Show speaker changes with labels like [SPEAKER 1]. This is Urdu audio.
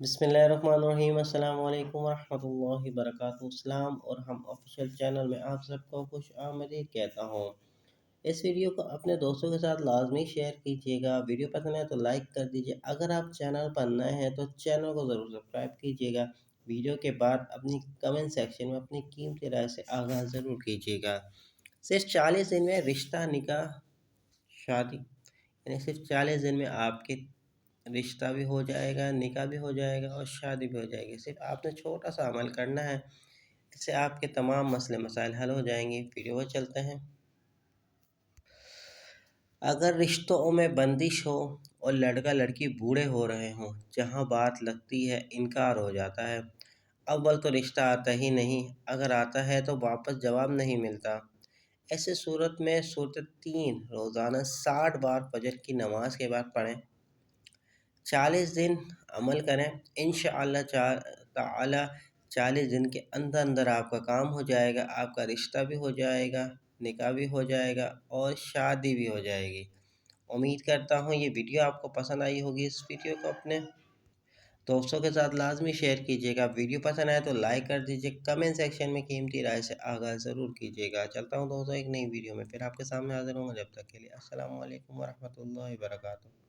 [SPEAKER 1] بسم اللہ الرحمن الرحیم۔ السلام علیکم ورحمۃ اللہ وبرکاتہ۔ اسلام اور ہم آفیشیل چینل میں آپ سب کو خوش آمدید کہتا ہوں۔ اس ویڈیو کو اپنے دوستوں کے ساتھ لازمی شیئر کیجیے گا۔ ویڈیو پسند ہے تو لائک کر دیجیے۔ اگر آپ چینل پر نئے ہیں تو چینل کو ضرور سبسکرائب کیجیے گا۔ ویڈیو کے بعد اپنی کمنٹ سیکشن میں اپنی قیمتی رائے سے آگاہ ضرور کیجیے گا۔ صرف 40 دن میں رشتہ، نکاح، شادی، یعنی صرف 40 دن میں آپ کے رشتہ بھی ہو جائے گا، نکاح بھی ہو جائے گا اور شادی بھی ہو جائے گی۔ صرف آپ نے چھوٹا سا عمل کرنا ہے، اس سے آپ کے تمام مسئلے مسائل حل ہو جائیں گے۔ ویڈیو پر چلتے ہیں۔ اگر رشتوں میں بندش ہو اور لڑکا لڑکی بوڑھے ہو رہے ہوں، جہاں بات لگتی ہے انکار ہو جاتا ہے۔ اول تو رشتہ آتا ہی نہیں، اگر آتا ہے تو واپس جواب نہیں ملتا۔ ایسے صورت میں صورت 3 روزانہ 60 بار فجر کی نماز کے بعد پڑھیں۔ 40 دن عمل کریں، انشاءاللہ تعالی 40 دن کے اندر اندر آپ کا کام ہو جائے گا، آپ کا رشتہ بھی ہو جائے گا، نکاح بھی ہو جائے گا اور شادی بھی ہو جائے گی۔ امید کرتا ہوں یہ ویڈیو آپ کو پسند آئی ہوگی۔ اس ویڈیو کو اپنے دوستوں کے ساتھ لازمی شیئر کیجیے گا۔ ویڈیو پسند آئے تو لائک کر دیجیے، کمنٹ سیکشن میں قیمتی رائے سے آگاہ ضرور کیجیے گا۔ چلتا ہوں دوستوں ایک نئی ویڈیو میں پھر آپ کے سامنے حاضر ہوں گا۔ جب تک کے لیے السلام علیکم ورحمۃ اللہ وبرکاتہ۔